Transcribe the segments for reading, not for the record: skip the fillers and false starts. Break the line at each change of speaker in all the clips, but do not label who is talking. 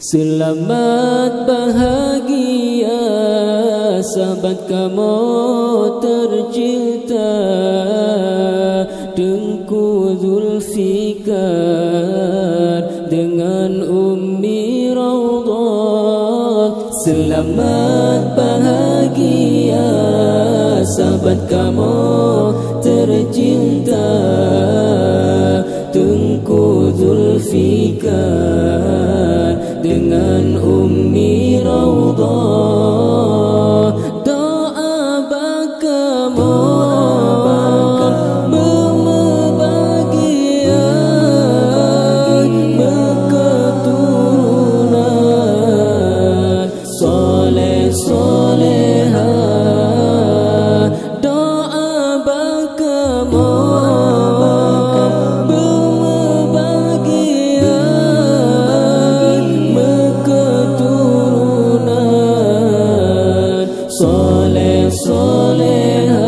Selamat bahagia sahabat kamu tercinta Tengku Zulfikar dengan Ummi Raudhah. Selamat bahagia sahabat kamu tercinta Tengku Zulfikar dengan Ummi Raudhah. Doa bakamu berbahagia berketurunan soleh solehah. Doa bakamu soleh solehah,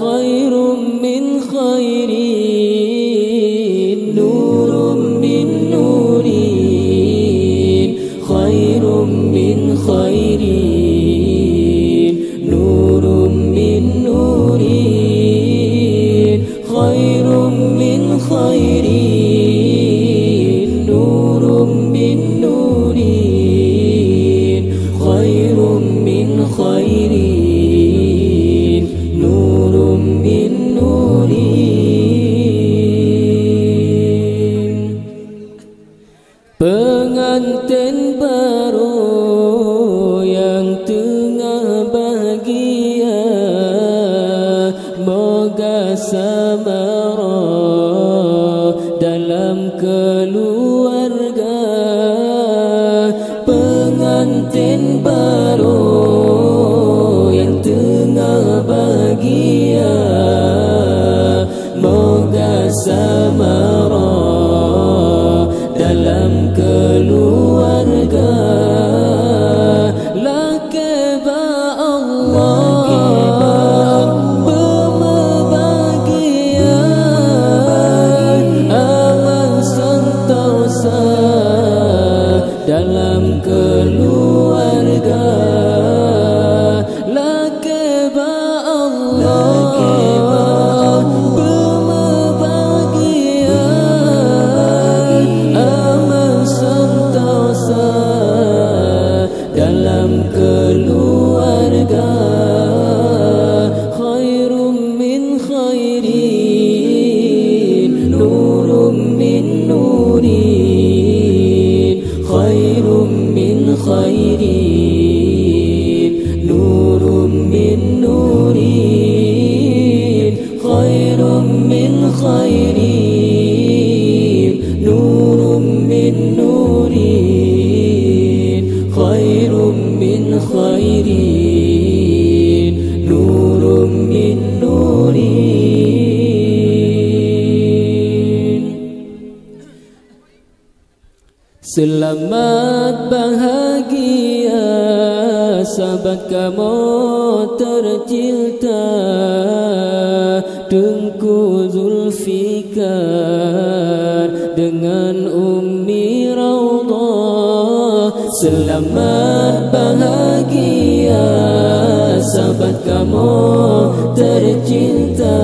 khairum min khairin, nurum min nurin, khairum min khairin, nurum min nurin, khairum min khairin, nurum min nurin, khairum min khairin, nurum min nurin. Pengantin baru yang tengah bahagia, moga samarah dalam keluarga. Pengantin baru yang tengah bahagia, moga samarah dalam keluarga. Laki ba Allah berbahagia, aman sentosa dalam keluarga. Laki ba Allah berbahagia, aman sentosa dalam keluarga. Khairum min khairin, nurum min nurin, khairum min khairin, nurum min nurin, khairum min khairin, nurum min nurin, khairum min khairin, nurum min nurin. Selamat bahagia sahabat kamu tercinta Tengku Zulfikar dengan Ummi Raudhah. Selamat bahagia sahabat kamu tercinta